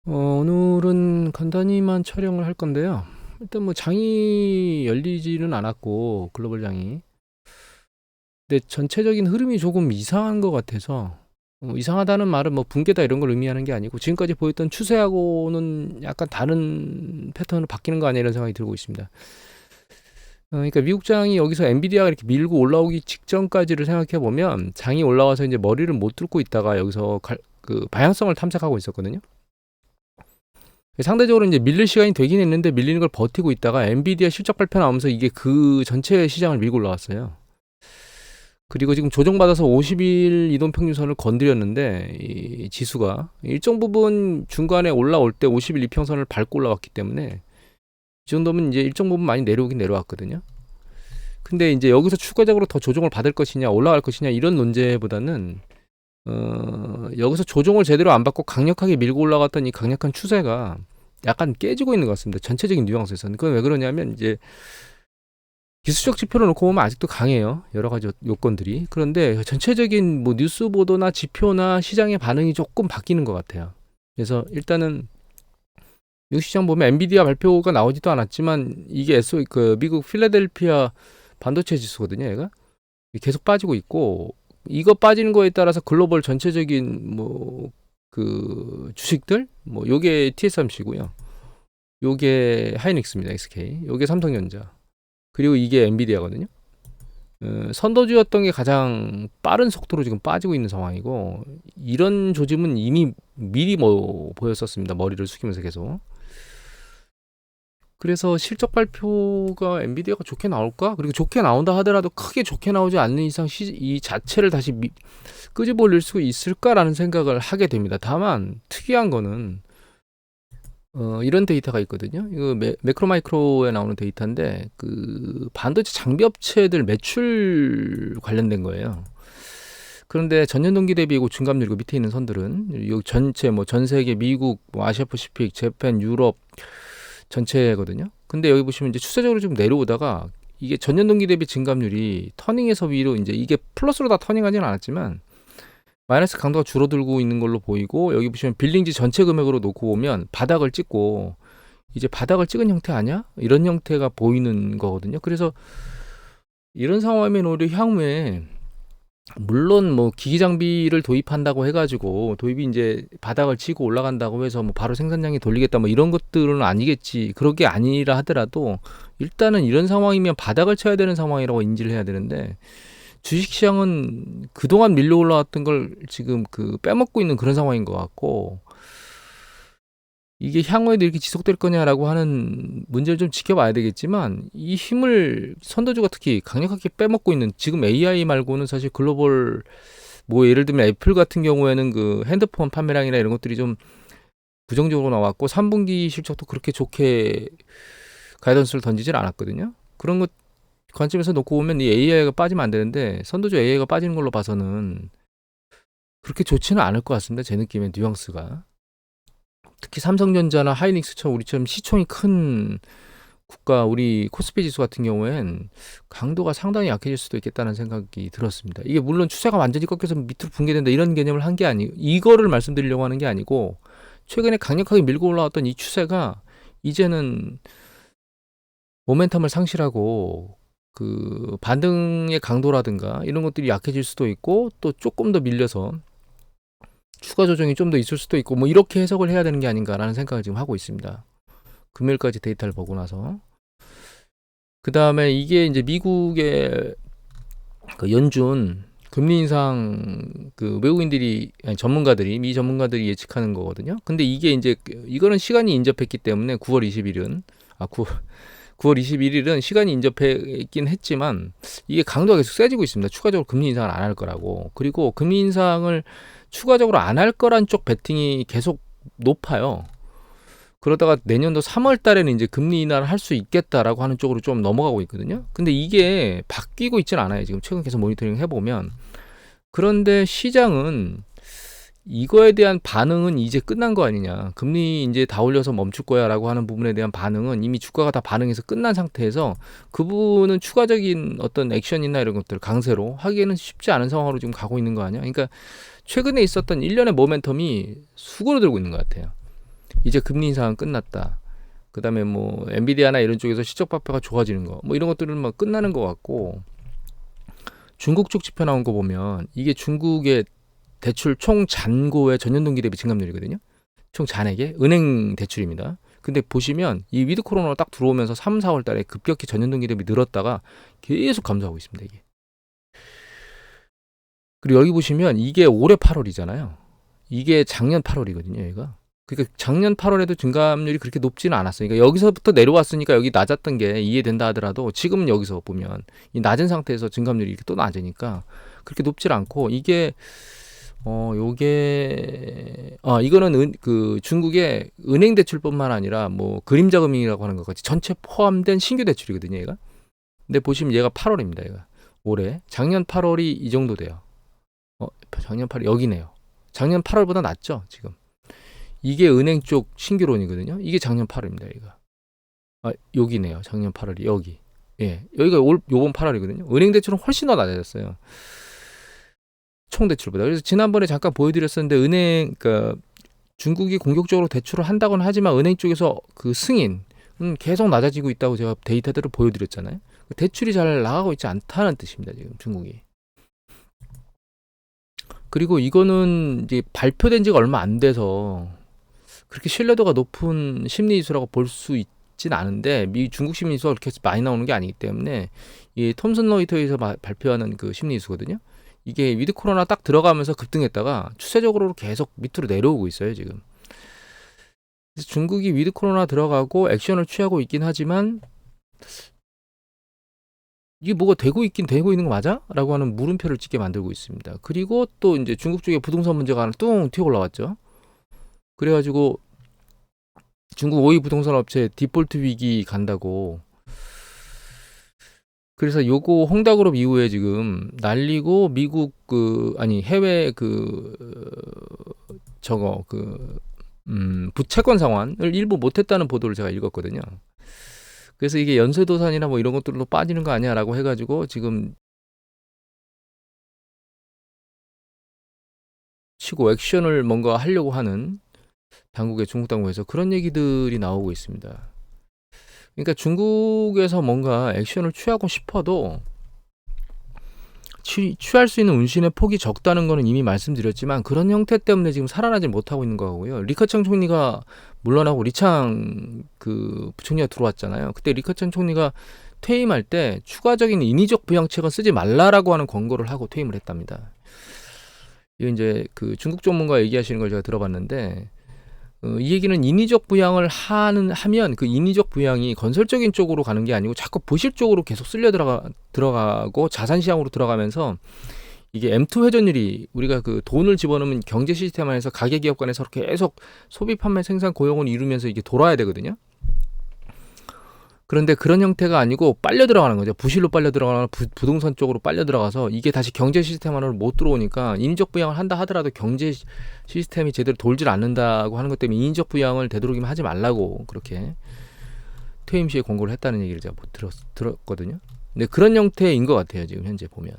오늘은 간단히만 촬영을 할 건데요. 일단 뭐 장이 열리지는 않았고 글로벌 장이. 근데 전체적인 흐름이 조금 이상한 것 같아서 이상하다는 말은 뭐 붕괴다 이런 걸 의미하는 게 아니고 지금까지 보였던 추세하고는 약간 다른 패턴으로 바뀌는 거 아니야 이런 생각이 들고 있습니다. 그러니까 미국 장이 여기서 엔비디아가 이렇게 밀고 올라오기 직전까지를 생각해 보면 장이 올라와서 이제 머리를 못 뚫고 있다가 여기서 그 방향성을 탐색하고 있었거든요. 상대적으로 이제 밀릴 시간이 되긴 했는데 밀리는 걸 버티고 있다가 엔비디아 실적 발표 나오면서 이게 그 전체 시장을 밀고 올라왔어요. 그리고 지금 조정받아서 50일 이동평균선을 건드렸는데 이 지수가 일정 부분 중간에 올라올 때 50일 이평선을 밟고 올라왔기 때문에 이 정도면 이제 일정 부분 많이 내려오긴 내려왔거든요. 근데 이제 여기서 추가적으로 더 조정을 받을 것이냐 올라갈 것이냐 이런 논제보다는 여기서 조정을 제대로 안 받고 강력하게 밀고 올라갔던 이 강력한 추세가 약간 깨지고 있는 것 같습니다. 전체적인 뉘앙스에서는. 그건 왜 그러냐면 이제 기술적 지표를 놓고 보면 아직도 강해요. 여러 가지 요건들이. 그런데 전체적인 뭐 뉴스 보도나 지표나 시장의 반응이 조금 바뀌는 것 같아요. 그래서 일단은 미국 시장 보면 엔비디아 발표가 나오지도 않았지만 이게 그 미국 필라델피아 반도체 지수거든요. 얘가 계속 빠지고 있고 이거 빠지는 거에 따라서 글로벌 전체적인 뭐 그 주식들 뭐 요게 TSMC고요. 요게 하이닉스입니다. SK. 요게 삼성전자. 그리고 이게 엔비디아거든요. 선도주였던 게 가장 빠른 속도로 지금 빠지고 있는 상황이고 이런 조짐은 이미 미리 뭐 보였었습니다. 머리를 숙이면서 계속. 그래서 실적 발표가 엔비디아가 좋게 나올까? 그리고 좋게 나온다 하더라도 크게 좋게 나오지 않는 이상 이 자체를 다시 끄집어 올릴 수 있을까라는 생각을 하게 됩니다. 다만 특이한 거는 이런 데이터가 있거든요. 이거 매크로마이크로에 나오는 데이터인데 그 반도체 장비 업체들 매출 관련된 거예요. 그런데 전년 동기 대비 이거 증감률 밑에 있는 선들은 이 전체 뭐 전 세계 미국, 뭐 아시아 퍼시픽, 재팬, 유럽 전체거든요. 근데 여기 보시면 이제 추세적으로 좀 내려오다가 이게 전년 동기 대비 증감률이 터닝에서 위로 이제 이게 플러스로 다 터닝하지는 않았지만 마이너스 강도가 줄어들고 있는 걸로 보이고 여기 보시면 빌링지 전체 금액으로 놓고 보면 바닥을 찍고 이제 바닥을 찍은 형태 아니야? 이런 형태가 보이는 거거든요. 그래서 이런 상황이면 오히려 향후에 물론 뭐 기기 장비를 도입한다고 해가지고 도입이 이제 바닥을 치고 올라간다고 해서 뭐 바로 생산량이 돌리겠다 뭐 이런 것들은 아니겠지. 그런 게 아니라 하더라도 일단은 이런 상황이면 바닥을 쳐야 되는 상황이라고 인지를 해야 되는데 주식시장은 그동안 밀려 올라왔던 걸 지금 그 빼먹고 있는 그런 상황인 것 같고 이게 향후에도 이렇게 지속될 거냐라고 하는 문제를 좀 지켜봐야 되겠지만 이 힘을 선도주가 특히 강력하게 빼먹고 있는 지금 AI 말고는 사실 글로벌 뭐 예를 들면 애플 같은 경우에는 그 핸드폰 판매량이나 이런 것들이 좀 부정적으로 나왔고 3분기 실적도 그렇게 좋게 가이던스를 던지질 않았거든요. 그런 것 관점에서 놓고 보면 이 AI가 빠지면 안 되는데 선도주 AI가 빠지는 걸로 봐서는 그렇게 좋지는 않을 것 같습니다. 제 느낌의 뉘앙스가. 특히 삼성전자나 하이닉스처럼 우리처럼 시총이 큰 국가 우리 코스피 지수 같은 경우엔 강도가 상당히 약해질 수도 있겠다는 생각이 들었습니다. 이게 물론 추세가 완전히 꺾여서 밑으로 붕괴된다 이런 개념을 한 게 아니고 이거를 말씀드리려고 하는 게 아니고 최근에 강력하게 밀고 올라왔던 이 추세가 이제는 모멘텀을 상실하고 그 반등의 강도라든가 이런 것들이 약해질 수도 있고 또 조금 더 밀려서 추가 조정이 좀 더 있을 수도 있고 뭐 이렇게 해석을 해야 되는 게 아닌가라는 생각을 지금 하고 있습니다. 금요일까지 데이터를 보고 나서 그 다음에 이게 이제 미국의 그 연준 금리 인상 그 외국인들이 아니 전문가들이 미 전문가들이 예측하는 거거든요. 근데 이게 이제 이거는 시간이 인접했기 때문에 9월 20일은 9월 21일은 시간이 인접했긴 했지만 이게 강도가 계속 세지고 있습니다. 추가적으로 금리 인상을 안 할 거라고. 그리고 금리 인상을 추가적으로 안 할 거란 쪽 베팅이 계속 높아요. 그러다가 내년도 3월 달에는 이제 금리 인하를 할 수 있겠다라고 하는 쪽으로 좀 넘어가고 있거든요. 근데 이게 바뀌고 있진 않아요. 지금 최근 계속 모니터링 해보면. 그런데 시장은 이거에 대한 반응은 이제 끝난 거 아니냐. 금리 이제 다 올려서 멈출 거야 라고 하는 부분에 대한 반응은 이미 주가가 다 반응해서 끝난 상태에서 그 부분은 추가적인 어떤 액션이나 이런 것들 강세로 하기에는 쉽지 않은 상황으로 지금 가고 있는 거 아니야. 그러니까 최근에 있었던 일련의 모멘텀이 수그러들고 있는 것 같아요. 이제 금리 인상은 끝났다. 그다음에 뭐 엔비디아나 이런 쪽에서 실적 발표가 좋아지는 거, 뭐 이런 것들은 뭐 끝나는 것 같고, 중국 쪽 지표 나온 거 보면 이게 중국의 대출 총 잔고의 전년동기 대비 증감률이거든요. 총 잔액의 은행 대출입니다. 근데 보시면 이 위드 코로나가 딱 들어오면서 3, 4월 달에 급격히 전년동기 대비 늘었다가 계속 감소하고 있습니다, 이게. 그리고 여기 보시면 이게 올해 8월이잖아요. 이게 작년 8월이거든요, 얘가. 그러니까 작년 8월에도 증감률이 그렇게 높지는 않았어요. 그러니까 여기서부터 내려왔으니까 여기 낮았던 게 이해된다 하더라도 지금은 여기서 보면 이 낮은 상태에서 증감률이 이렇게 또 낮으니까 그렇게 높질 않고, 이게 이거는 그 중국의 은행 대출뿐만 아니라 뭐 그림자 금융이라고 하는 것 같이 전체 포함된 신규 대출이거든요, 얘가. 근데 보시면 얘가 8월입니다, 얘가. 올해 작년 8월이 이 정도 돼요. 작년 8월 여기네요. 작년 8월보다 낫죠, 지금. 이게 은행 쪽 신규론이거든요. 이게 작년 8월입니다, 얘가. 여기네요. 작년 8월이 여기. 예, 여기가 요번 8월이거든요. 은행 대출은 훨씬 더 낮아졌어요, 총 대출보다. 그래서 지난번에 잠깐 보여드렸었는데, 그러니까 중국이 공격적으로 대출을 한다고는 하지만 은행 쪽에서 그 승인은 계속 낮아지고 있다고 제가 데이터들을 보여드렸잖아요. 대출이 잘 나가고 있지 않다는 뜻입니다, 지금 중국이. 그리고 이거는 이제 발표된 지가 얼마 안 돼서 그렇게 신뢰도가 높은 심리지수라고 볼 수 있진 않은데, 중국 심리지수가 그렇게 많이 나오는 게 아니기 때문에 이 톰슨 로이터에서 발표하는 그 심리지수거든요. 이게 위드 코로나 딱 들어가면서 급등했다가 추세적으로 계속 밑으로 내려오고 있어요, 지금. 그래서 중국이 위드 코로나 들어가고 액션을 취하고 있긴 하지만 이게 뭐가 되고 있는 거 맞아? 라고 하는 물음표를 찍게 만들고 있습니다. 그리고 또 이제 중국 쪽에 부동산 문제가 하나 뚱 튀어 올라왔죠. 그래가지고 중국 5위 부동산 업체 디폴트 위기 간다고. 그래서 요거 홍다그룹 이후에 지금 날리고 미국 해외 부채권 상환을 일부 못했다는 보도를 제가 읽었거든요. 그래서 이게 연쇄도산이나 뭐 이런 것들로 빠지는 거 아니야라고 해가지고 지금 치고 액션을 뭔가 하려고 하는 중국 당국에서 그런 얘기들이 나오고 있습니다. 그러니까 중국에서 뭔가 액션을 취하고 싶어도 취할 수 있는 운신의 폭이 적다는 거는 이미 말씀드렸지만, 그런 형태 때문에 지금 살아나지 못하고 있는 거고요. 리커창 총리가 물러나고 리창 부총리가 들어왔잖아요. 그때 리커창 총리가 퇴임할 때 추가적인 인위적 부양책은 쓰지 말라라고 하는 권고를 하고 퇴임을 했답니다. 이거 이제 중국 전문가 얘기하시는 걸 제가 들어봤는데, 이 얘기는 인위적 부양을 하면 그 인위적 부양이 건설적인 쪽으로 가는 게 아니고 자꾸 부실 쪽으로 계속 쓸려 들어가고 자산 시장으로 들어가면서, 이게 M2 회전율이, 우리가 돈을 집어넣으면 경제 시스템 안에서 가계기업 간에서 계속 소비, 판매, 생산, 고용을 이루면서 이게 돌아야 되거든요. 그런데 그런 형태가 아니고 빨려 들어가는 거죠. 부실로 빨려 들어가거나 부동산 쪽으로 빨려 들어가서 이게 다시 경제 시스템 안으로 못 들어오니까, 인위적 부양을 한다 하더라도 경제 시스템이 제대로 돌질 않는다고 하는 것 때문에 인위적 부양을 되도록이면 하지 말라고 그렇게 퇴임 시에 권고를 했다는 얘기를 제가 들었거든요. 근데 그런 형태인 것 같아요, 지금 현재 보면.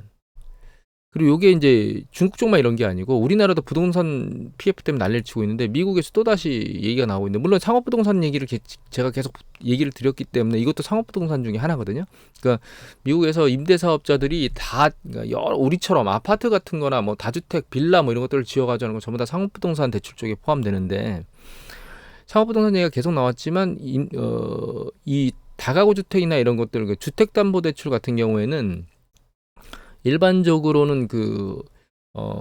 그리고 이게 이제 중국 쪽만 이런 게 아니고 우리나라도 부동산 PF 때문에 난리를 치고 있는데, 미국에서 또다시 얘기가 나오고 있는데, 물론 상업부동산 얘기를 제가 계속 얘기를 드렸기 때문에 이것도 상업부동산 중에 하나거든요. 그러니까 미국에서 임대사업자들이 다, 그러니까 우리처럼 아파트 같은 거나 뭐 다주택, 빌라 뭐 이런 것들을 지어가지고 하는 건 전부 다 상업부동산 대출 쪽에 포함되는데, 상업부동산 얘기가 계속 나왔지만 이 다가구 주택이나 이런 것들, 주택담보대출 같은 경우에는 일반적으로는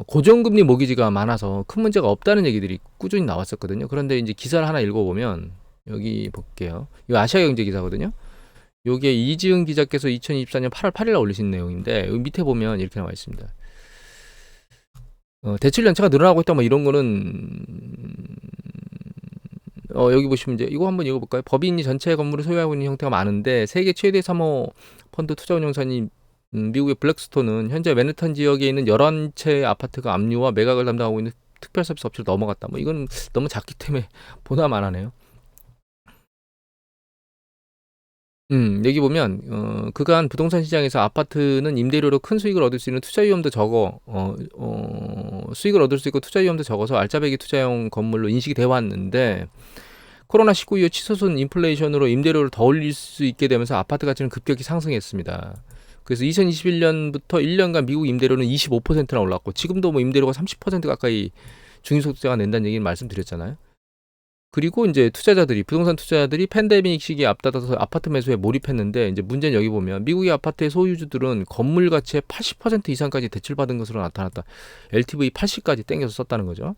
고정금리 모기지가 많아서 큰 문제가 없다는 얘기들이 꾸준히 나왔었거든요. 그런데 이제 기사를 하나 읽어보면, 여기 볼게요. 이거 아시아경제 기사거든요. 요게 이지은 기자께서 2024년 8월 8일에 올리신 내용인데, 여기 밑에 보면 이렇게 나와 있습니다. 대출 연체가 늘어나고 있다 뭐 이런 거는, 여기 보시면 이제 이거 한번 읽어볼까요? 법인이 전체 건물을 소유하고 있는 형태가 많은데, 세계 최대 3호 펀드 투자운용사인 미국의 블랙스톤은 현재 맨해튼 지역에 있는 11채 아파트가 압류와 매각을 담당하고 있는 특별 서비스 업체로 넘어갔다. 뭐 이건 너무 작기 때문에 보나만 하네요. 여기 보면 그간 부동산 시장에서 아파트는 임대료로 큰 수익을 얻을 수 있는 투자 위험도 적어 수익을 얻을 수 있고 투자 위험도 적어서 알짜배기 투자용 건물로 인식이 되어 왔는데 코로나19 이후 치솟은 인플레이션으로 임대료를 더 올릴 수 있게 되면서 아파트 가치는 급격히 상승했습니다. 그래서 2021년부터 1년간 미국 임대료는 25%나 올랐고 지금도 뭐 임대료가 30% 가까이 중위소득자가 낸다는 얘기를 말씀드렸잖아요. 그리고 이제 투자자들이 부동산 투자자들이 팬데믹 시기에 앞다퉈서 아파트 매수에 몰입했는데 이제 문제는 여기 보면 미국의 아파트의 소유주들은 건물 가치의 80% 이상까지 대출받은 것으로 나타났다. LTV 80까지 땡겨서 썼다는 거죠.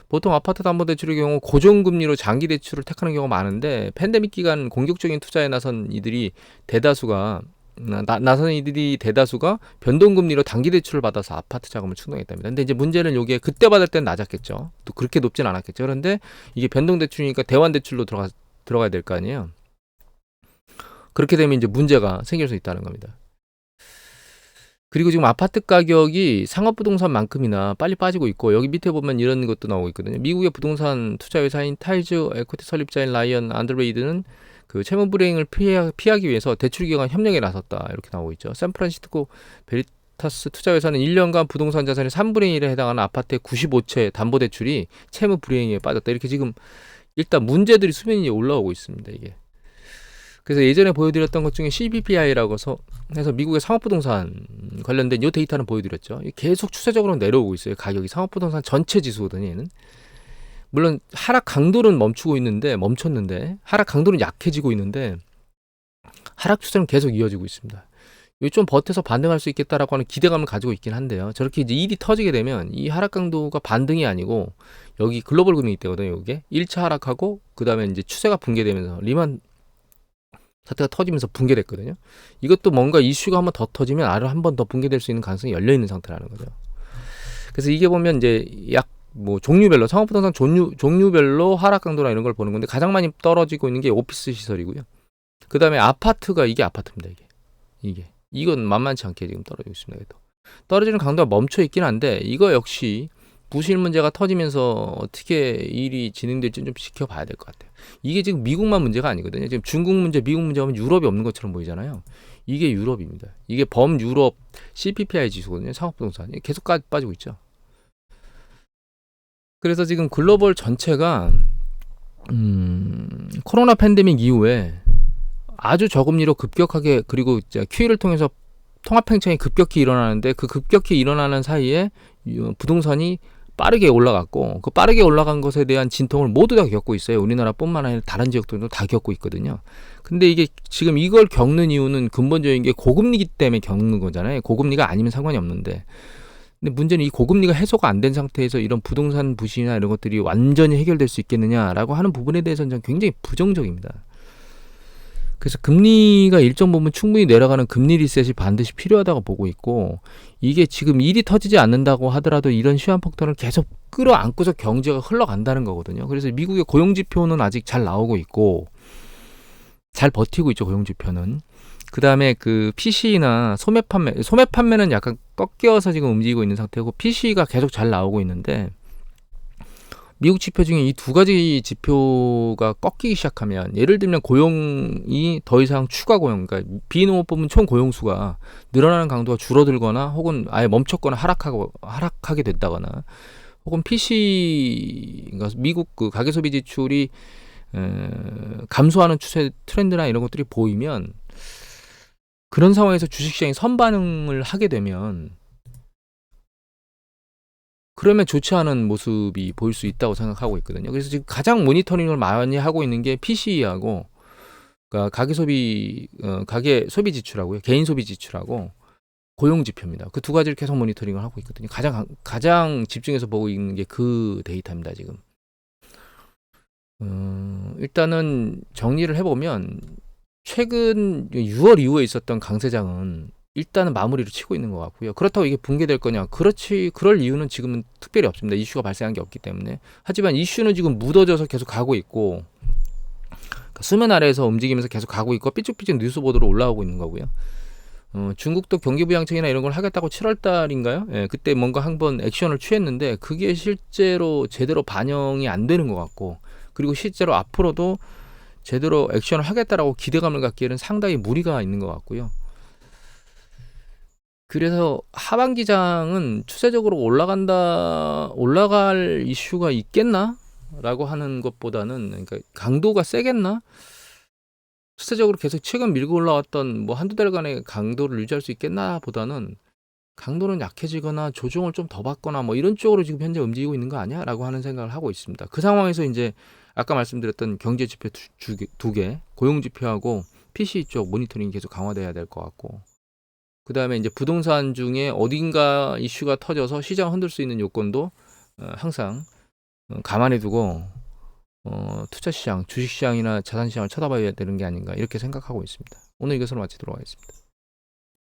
보통 아파트 담보대출의 경우 고정금리로 장기 대출을 택하는 경우가 많은데 팬데믹 기간 공격적인 투자에 나선 이들이 대다수가 변동금리로 단기 대출을 받아서 아파트 자금을 충당했답니다. 근데 이제 문제는 요게 그때 받을 땐 낮았겠죠. 또 그렇게 높진 않았겠죠. 그런데 이게 변동 대출이니까 대환 대출로 들어가야 될 거 아니에요. 그렇게 되면 이제 문제가 생길 수 있다는 겁니다. 그리고 지금 아파트 가격이 상업부동산만큼이나 빨리 빠지고 있고 여기 밑에 보면 이런 것도 나오고 있거든요. 미국의 부동산 투자회사인 타이즈 에코티 설립자인 라이언 안드레이드는 그 채무 불이행을 피하기 위해서 대출 기관 협력에 나섰다 이렇게 나오고 있죠. 샌프란시스코 베리타스 투자회사는 1년간 부동산 자산의 3분의 1에 해당하는 아파트의 95채 담보대출이 채무 불이행에 빠졌다. 이렇게 지금 일단 문제들이 수면 위에 올라오고 있습니다. 이게. 그래서 예전에 보여드렸던 것 중에 CPPI라고 해서 미국의 상업부동산 관련된 이 데이터는 보여드렸죠. 계속 추세적으로 내려오고 있어요. 가격이 상업부동산 전체 지수거든요. 얘는. 물론 하락 강도는 멈췄는데 하락 강도는 약해지고 있는데 하락 추세는 계속 이어지고 있습니다. 여기 좀 버텨서 반등할 수 있겠다라고 하는 기대감을 가지고 있긴 한데요. 저렇게 이제 일이 터지게 되면 이 하락 강도가 반등이 아니고 여기 글로벌 금융이 때거든요. 이게 1차 하락하고 그 다음에 이제 추세가 붕괴되면서 리만 사태가 터지면서 붕괴됐거든요. 이것도 뭔가 이슈가 한번 더 터지면 아래 한 번 더 붕괴될 수 있는 가능성이 열려 있는 상태라는 거죠. 그래서 이게 보면 이제 종류별로 상업부동산 종류별로 하락 강도나 이런 걸 보는 건데 가장 많이 떨어지고 있는 게 오피스 시설이고요. 그 다음에 아파트가 이게 아파트입니다. 이건 만만치 않게 지금 떨어지고 있습니다. 떨어지는 강도가 멈춰 있긴 한데 이거 역시 부실 문제가 터지면서 어떻게 일이 진행될지 좀 지켜봐야 될 것 같아요. 이게 지금 미국만 문제가 아니거든요. 지금 중국 문제, 미국 문제 하면 유럽이 없는 것처럼 보이잖아요. 이게 유럽입니다. 이게 범유럽 CPPI 지수거든요. 상업부동산 계속 빠지고 있죠. 그래서 지금 글로벌 전체가 코로나 팬데믹 이후에 아주 저금리로 급격하게 그리고 QE를 통해서 통합팽창이 급격히 일어나는데 그 급격히 일어나는 사이에 부동산이 빠르게 올라갔고 그 빠르게 올라간 것에 대한 진통을 모두 다 겪고 있어요. 우리나라뿐만 아니라 다른 지역들도 다 겪고 있거든요. 근데 이게 지금 이걸 겪는 이유는 근본적인 게 고금리기 때문에 겪는 거잖아요. 고금리가 아니면 상관이 없는데 근데 문제는 이 고금리가 해소가 안 된 상태에서 이런 부동산 부실이나 이런 것들이 완전히 해결될 수 있겠느냐라고 하는 부분에 대해서는 저는 굉장히 부정적입니다. 그래서 금리가 일정 부분 충분히 내려가는 금리 리셋이 반드시 필요하다고 보고 있고 이게 지금 일이 터지지 않는다고 하더라도 이런 시한폭탄을 계속 끌어안고서 경제가 흘러간다는 거거든요. 그래서 미국의 고용지표는 아직 잘 나오고 있고 잘 버티고 있죠. 고용지표는. 그 다음에 그 PC나 소매 판매는 약간 꺾여서 지금 움직이고 있는 상태고 PC가 계속 잘 나오고 있는데 미국 지표 중에 이 두 가지 지표가 꺾이기 시작하면 예를 들면 고용이 더 이상 추가 고용, 그러니까 비농업 부문 총 고용수가 늘어나는 강도가 줄어들거나 혹은 아예 멈췄거나 하락하게 된다거나 혹은 PC, 그러니까 미국 그 가계소비 지출이 감소하는 추세 트렌드나 이런 것들이 보이면 그런 상황에서 주식시장이 선반응을 하게 되면 그러면 좋지 않은 모습이 보일 수 있다고 생각하고 있거든요. 그래서 지금 가장 모니터링을 많이 하고 있는 게 PCE하고 그러니까 가계 소비 지출하고요. 개인 소비 지출하고 고용 지표입니다. 그 두 가지를 계속 모니터링을 하고 있거든요. 가장 집중해서 보고 있는 게 그 데이터입니다, 지금. 일단은 정리를 해보면 최근 6월 이후에 있었던 강세장은 일단은 마무리를 치고 있는 것 같고요. 그렇다고 이게 붕괴될 거냐? 그럴 이유는 지금은 특별히 없습니다. 이슈가 발생한 게 없기 때문에. 하지만 이슈는 지금 묻어져서 계속 가고 있고 수면 아래에서 움직이면서 계속 가고 있고 삐죽삐죽 뉴스 보도로 올라오고 있는 거고요. 중국도 경기부양책이나 이런 걸 하겠다고 7월 달인가요? 예, 그때 뭔가 한번 액션을 취했는데 그게 실제로 제대로 반영이 안 되는 것 같고 그리고 실제로 앞으로도 제대로 액션을 하겠다라고 기대감을 갖기에는 상당히 무리가 있는 것 같고요. 그래서 하반기장은 추세적으로 올라갈 이슈가 있겠나라고 하는 것보다는, 그러니까 강도가 세겠나? 추세적으로 계속 최근 밀고 올라왔던 뭐 한두 달간의 강도를 유지할 수 있겠나 보다는 강도는 약해지거나 조정을 좀 더 받거나 뭐 이런 쪽으로 지금 현재 움직이고 있는 거 아니야라고 하는 생각을 하고 있습니다. 그 상황에서 이제 아까 말씀드렸던 경제 지표 두 개, 고용 지표하고 PC 쪽 모니터링이 계속 강화돼야 될 것 같고, 그 다음에 이제 부동산 중에 어딘가 이슈가 터져서 시장 흔들 수 있는 요건도 항상 감안해 두고 투자 시장, 주식 시장이나 자산 시장을 쳐다봐야 되는 게 아닌가 이렇게 생각하고 있습니다. 오늘 이것으로 마치도록 하겠습니다.